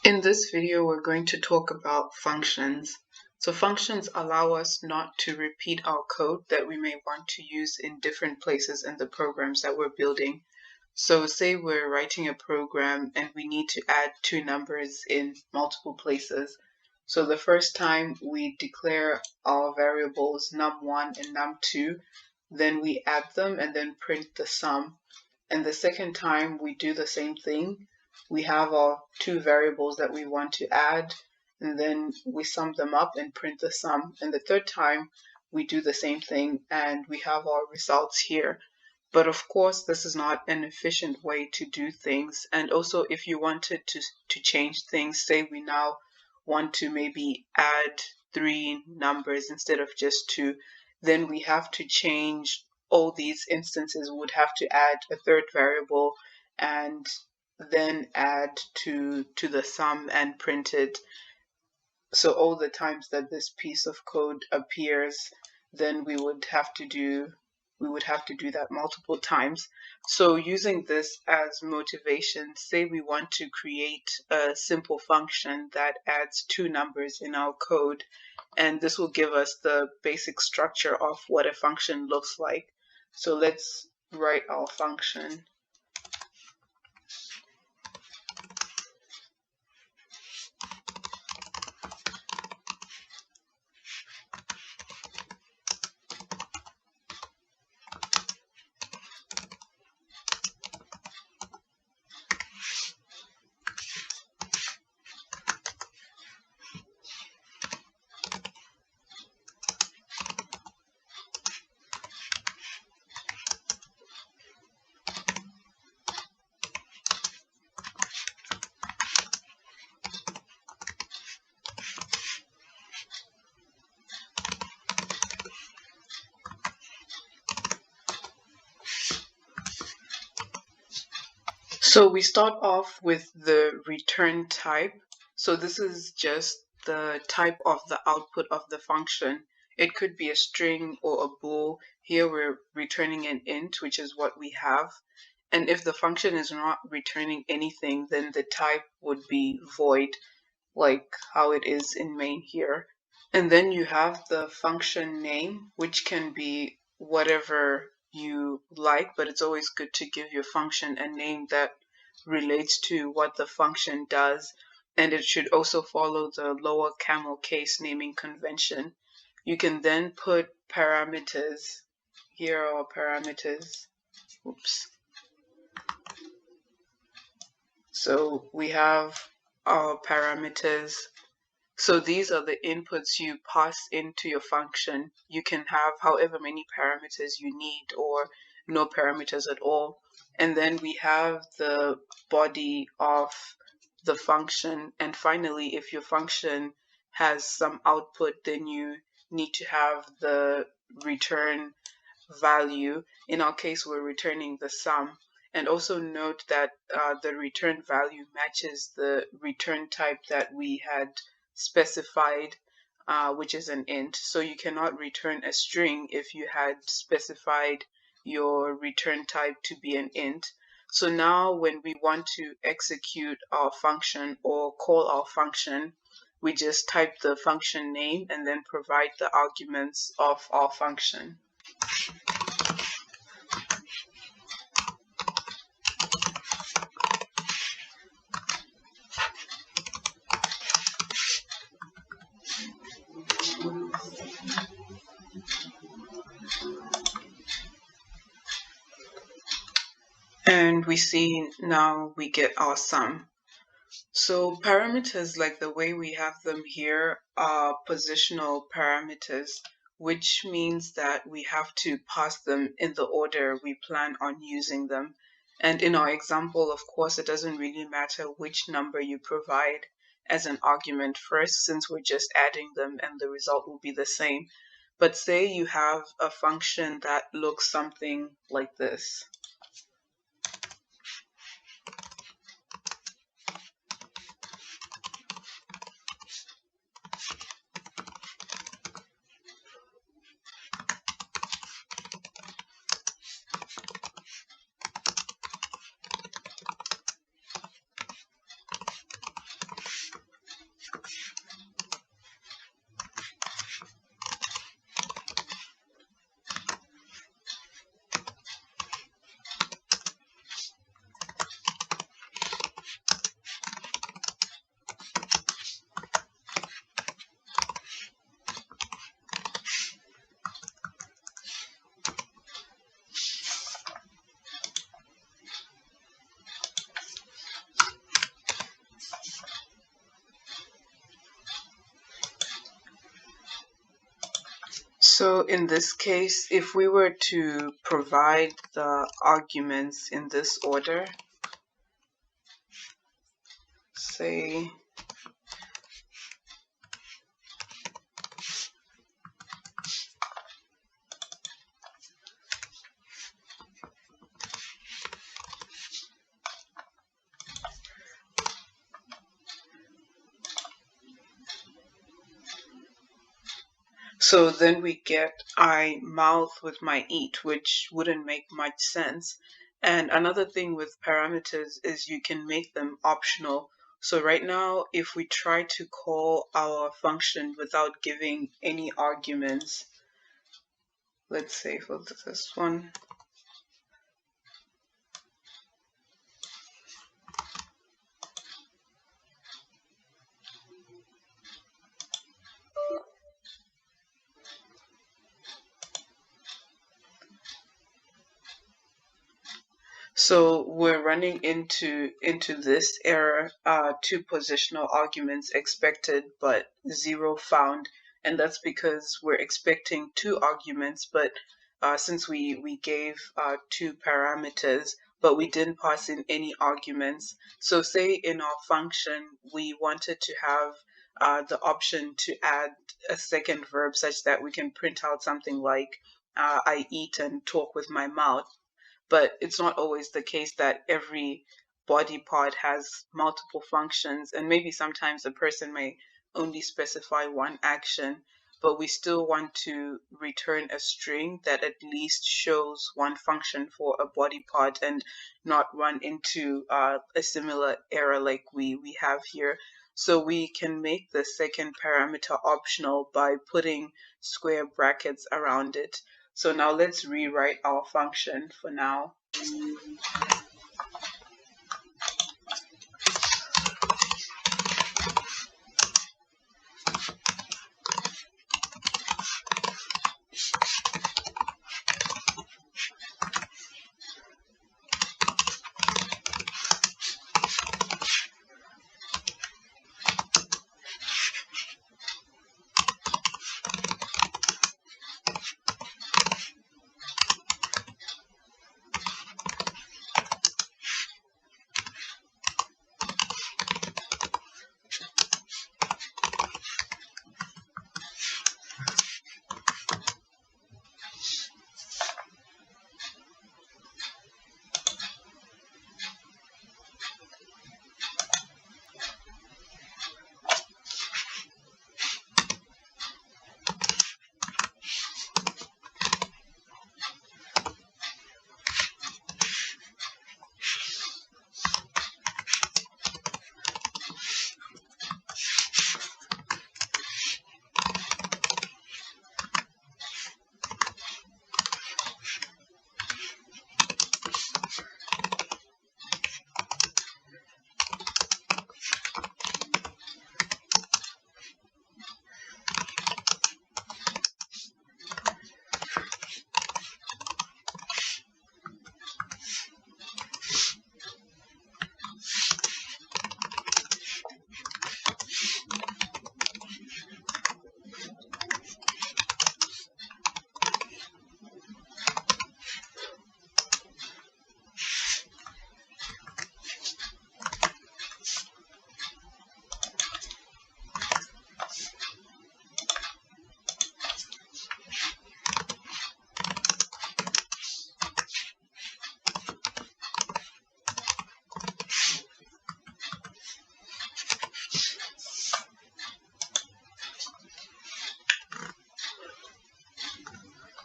In this video, we're going to talk about functions. So functions allow us not to repeat our code that we may want to use in different places in the programs that we're building. So say we're writing a program and we need to add two numbers in multiple places. So the first time we declare our variables num1 and num2, then we add them and then print the sum. And the second time we do the same thing. We have our two variables that we want to add, and then we sum them up and print the sum. And the third time we do the same thing and we have our results here. But of course, this is not an efficient way to do things. And also, if you wanted to change things, say we now want to maybe add three numbers instead of just two, then we have to change all these instances. We would have to add a third variable and then add to the sum and print it. So all the times that this piece of code appears, then we would have to do that multiple times. So using this as motivation, say we want to create a simple function that adds two numbers in our code, and this will give us the basic structure of what a function looks like. So let's write our function. So we start off with the return type. So this is just the type of the output of the function. It could be a string or a bool. Here we're returning an int, which is what we have. And if the function is not returning anything, then the type would be void, like how it is in main here. And then you have the function name, which can be whatever you like, but it's always good to give your function a name that relates to what the function does, and it should also follow the lower camel case naming convention. You can then put parameters. Here are parameters. Oops. So we have our parameters. So these are the inputs you pass into your function. You can have however many parameters you need or no parameters at all. And then we have the body of the function. And finally, if your function has some output, then you need to have the return value. In our case, we're returning the sum. And also note that the return value matches the return type that we had specified, which is an int. So you cannot return a string if you had specified your return type to be an int. So now when we want to execute our function or call our function, we just type the function name and then provide the arguments of our function. And we see now we get our sum. So parameters, like the way we have them here, are positional parameters, which means that we have to pass them in the order we plan on using them. And in our example, of course, it doesn't really matter which number you provide as an argument first, since we're just adding them and the result will be the same. But say you have a function that looks something like this. So in this case, if we were to provide the arguments in this order, say so then we get I mouth with my eat, which wouldn't make much sense. And another thing with parameters is you can make them optional. So right now, if we try to call our function without giving any arguments, let's say for this one, so we're running into this error, two positional arguments expected but zero found, and that's because we're expecting two arguments, but since we gave two parameters, but we didn't pass in any arguments. So say in our function we wanted to have the option to add a second verb such that we can print out something like I eat and talk with my mouth. But it's not always the case that every body part has multiple functions, and maybe sometimes a person may only specify one action, but we still want to return a string that at least shows one function for a body part and not run into a similar error like we have here. So we can make the second parameter optional by putting square brackets around it. So now let's rewrite our function for now.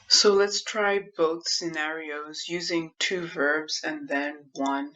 So let's try both scenarios using two verbs and then one.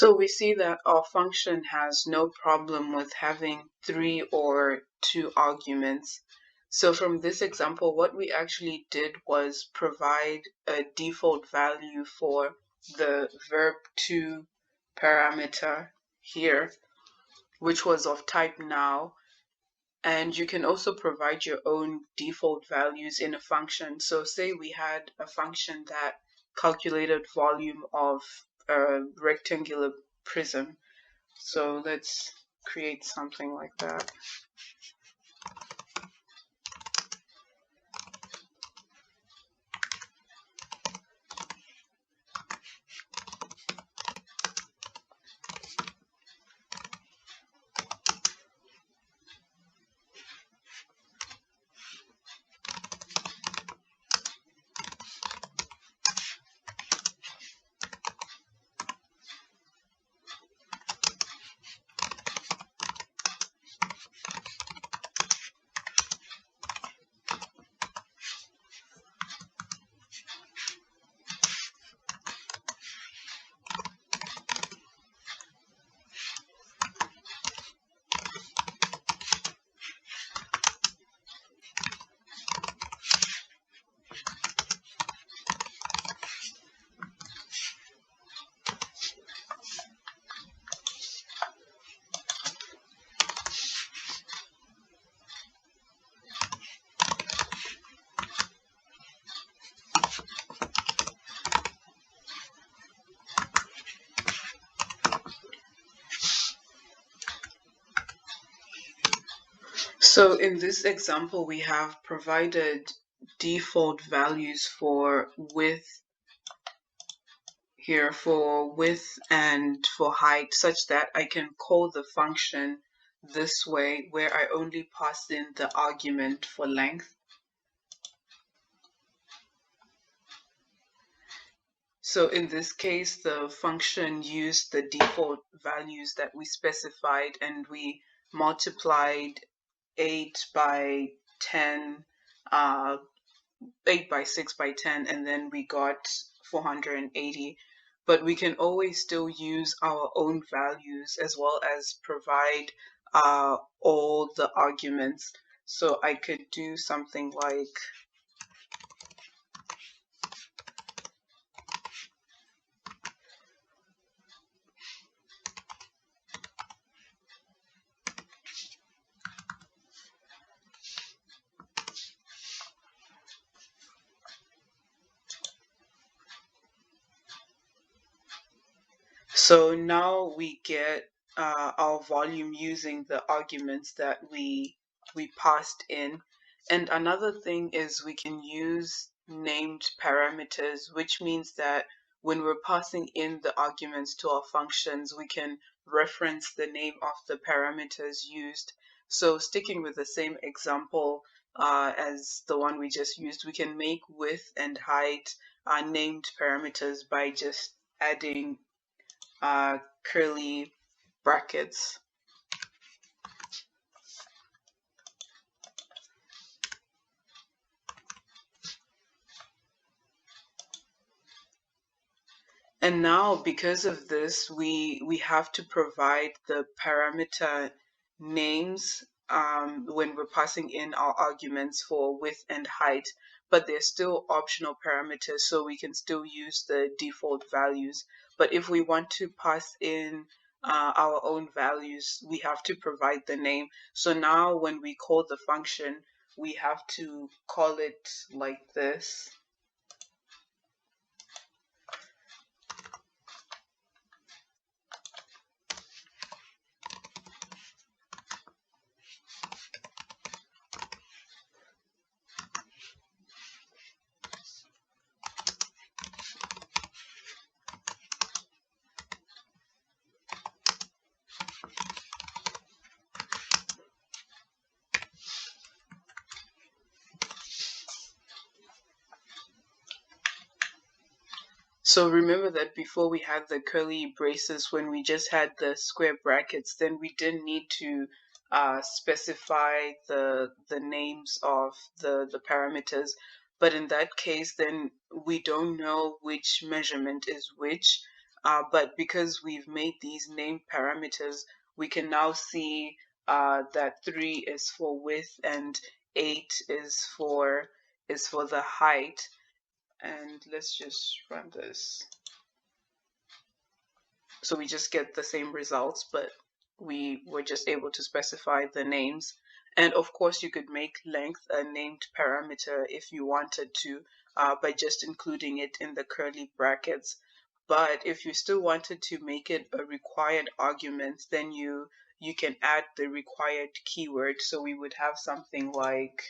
So we see that our function has no problem with having 3 or 2 arguments. So from this example, what we actually did was provide a default value for the verb2 parameter here, which was of type now. And you can also provide your own default values in a function. So say we had a function that calculated volume of a rectangular prism. So let's create something like that. So in this example, we have provided default values for width here, for width and for height, such that I can call the function this way, where I only pass in the argument for length. So in this case, the function used the default values that we specified, and we multiplied 8 by 10, 8 by 6 by 10, and then we got 480. But we can always still use our own values as well as provide all the arguments. So I could do something like so now we get our volume using the arguments that we passed in. And another thing is we can use named parameters, which means that when we're passing in the arguments to our functions, we can reference the name of the parameters used. So sticking with the same example as the one we just used, we can make width and height named parameters by just adding curly brackets. And now because of this, we have to provide the parameter names when we're passing in our arguments for width and height, but they're still optional parameters, so we can still use the default values. But if we want to pass in our own values, we have to provide the name. So now when we call the function, we have to call it like this. So remember that before we had the curly braces, when we just had the square brackets, then we didn't need to specify the names of the parameters. But in that case, then we don't know which measurement is which. but because we've made these named parameters, we can now see that 3 is for width and 8 is for the height. And let's just run this. So we just get the same results, but we were just able to specify the names. And of course, you could make length a named parameter if you wanted to, by just including it in the curly brackets. But if you still wanted to make it a required argument, then you can add the required keyword. So we would have something like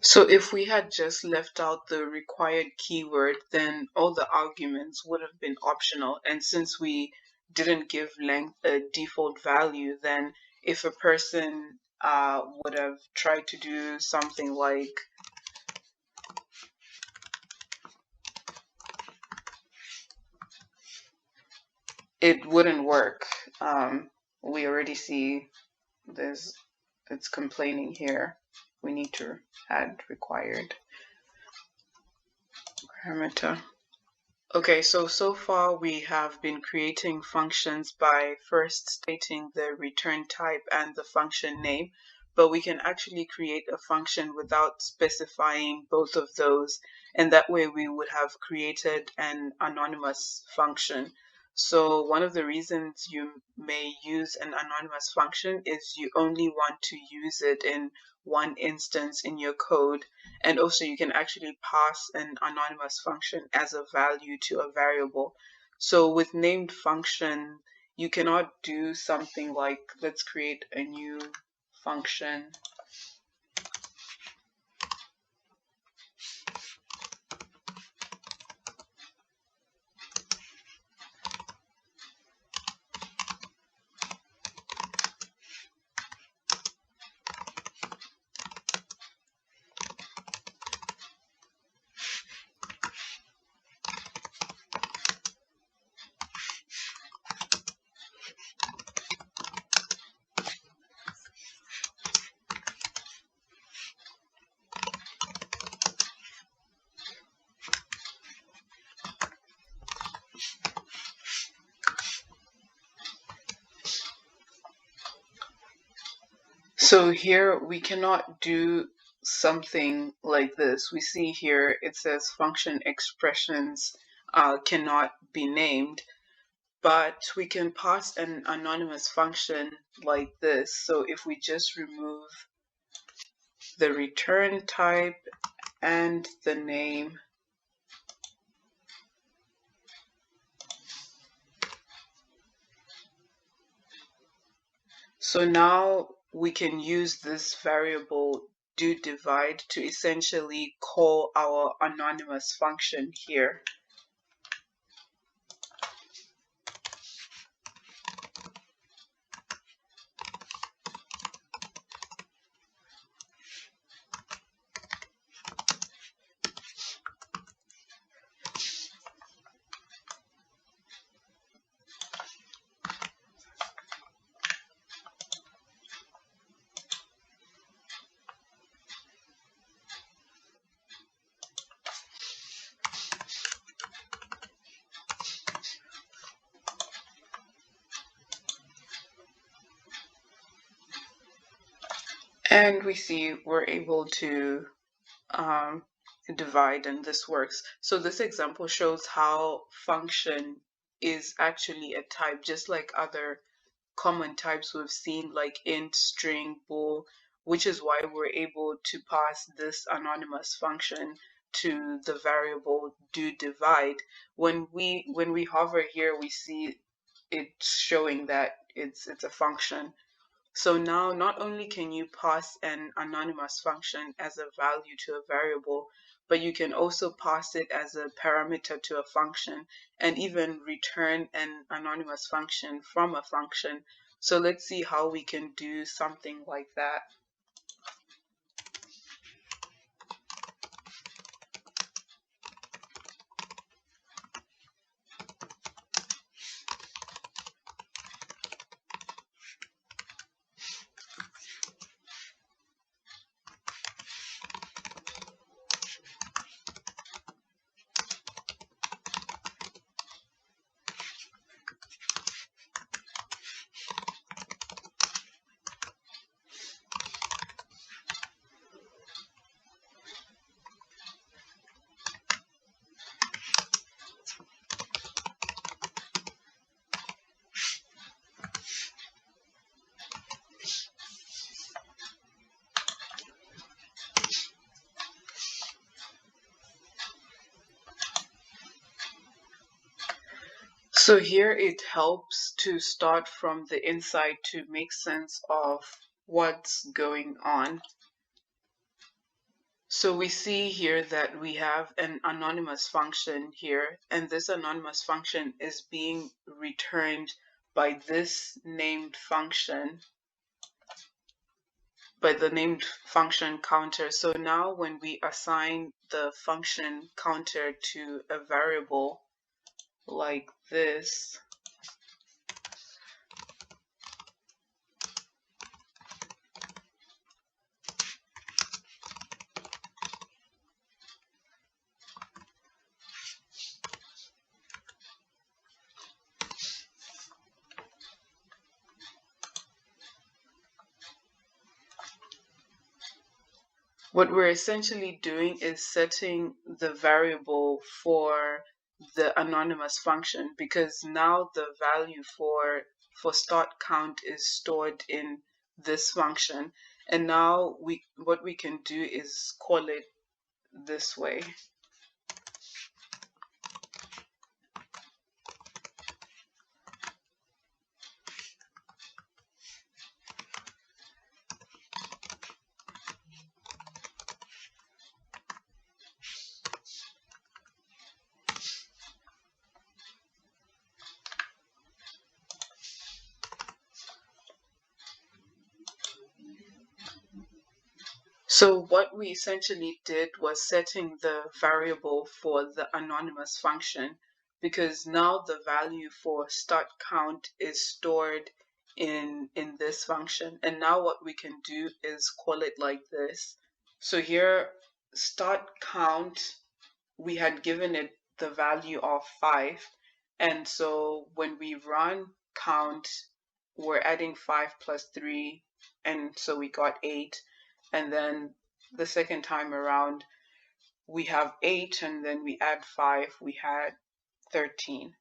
so if we had just left out the required keyword, then all the arguments would have been optional. And since we didn't give length a default value, then if a person would have tried to do something like it wouldn't work. We already see it's complaining here. We need to add required parameter. Okay, so far we have been creating functions by first stating the return type and the function name, but we can actually create a function without specifying both of those, and that way we would have created an anonymous function. So one of the reasons you may use an anonymous function is you only want to use it in one instance in your code, and also you can actually pass an anonymous function as a value to a variable. So with named function, you cannot do something like, let's create a new function. So here we cannot do something like this. We see here it says function expressions cannot be named, but we can pass an anonymous function like this. So if we just remove the return type and the name, so now we can use this variable doDivide to essentially call our anonymous function here. And we see we're able to divide, and this works. So this example shows how function is actually a type, just like other common types we've seen, like int, string, bool, which is why we're able to pass this anonymous function to the variable doDivide. When we hover here, we see it's showing that it's a function. So now not only can you pass an anonymous function as a value to a variable, but you can also pass it as a parameter to a function and even return an anonymous function from a function. So let's see how we can do something like that. So here it helps to start from the inside to make sense of what's going on. So we see here that we have an anonymous function here, and this anonymous function is being returned by this named function, by the named function counter. So now when we assign the function counter to a variable like this, what we're essentially doing is setting the variable for the anonymous function, because now the value for start count is stored in this function, and now what we can do is call it this way. So what we essentially did was setting the variable for the anonymous function, because now the value for start count is stored in this function. And now what we can do is call it like this. So here, start count, we had given it the value of 5. And so when we run count, we're adding 5 plus 3, and so we got 8. And then the second time around, we have 8, and then we add 5, we had 13.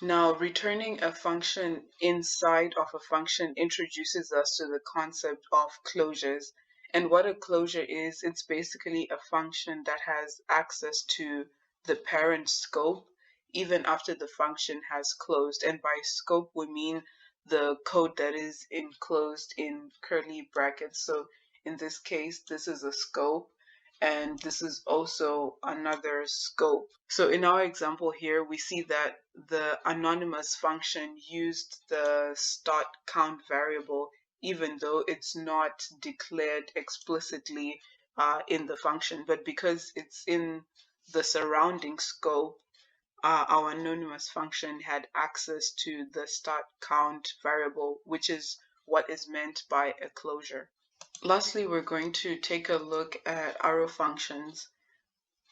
Now, returning a function inside of a function introduces us to the concept of closures. And what a closure is, it's basically a function that has access to the parent scope even after the function has closed. And by scope, we mean the code that is enclosed in curly brackets. So in this case, this is a scope, and this is also another scope. So in our example here, we see that the anonymous function used the start count variable, even though it's not declared explicitly in the function, but because it's in the surrounding scope, our anonymous function had access to the start count variable, which is what is meant by a closure. Lastly, we're going to take a look at arrow functions.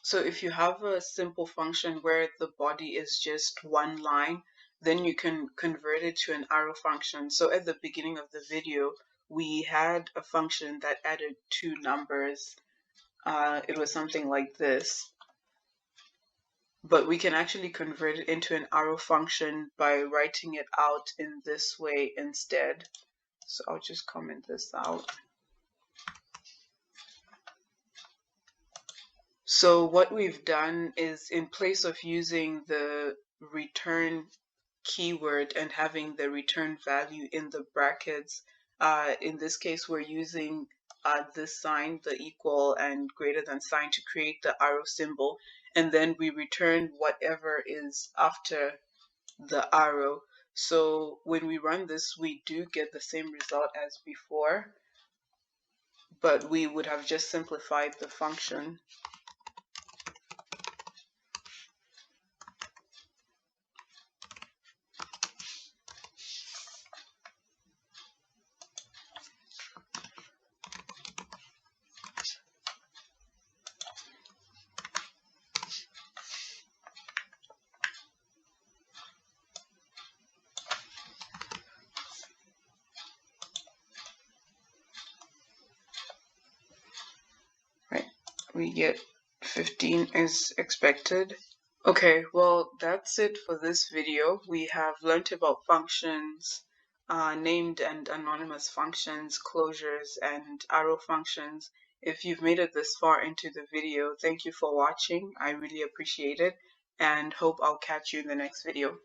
So if you have a simple function where the body is just one line, then you can convert it to an arrow function. So at the beginning of the video, we had a function that added 2 numbers. It was something like this. But we can actually convert it into an arrow function by writing it out in this way instead. So I'll just comment this out. So what we've done is, in place of using the return keyword and having the return value in the brackets, In this case, we're using this sign, the equal and greater than sign, to create the arrow symbol, and then we return whatever is after the arrow. So when we run this, we do get the same result as before, but we would have just simplified the function. Right, we get 15 is expected. Okay, well, that's it for this video. We have learned about functions, named and anonymous functions, closures, and arrow functions. If you've made it this far into the video, thank you for watching. I really appreciate it, and hope I'll catch you in the next video.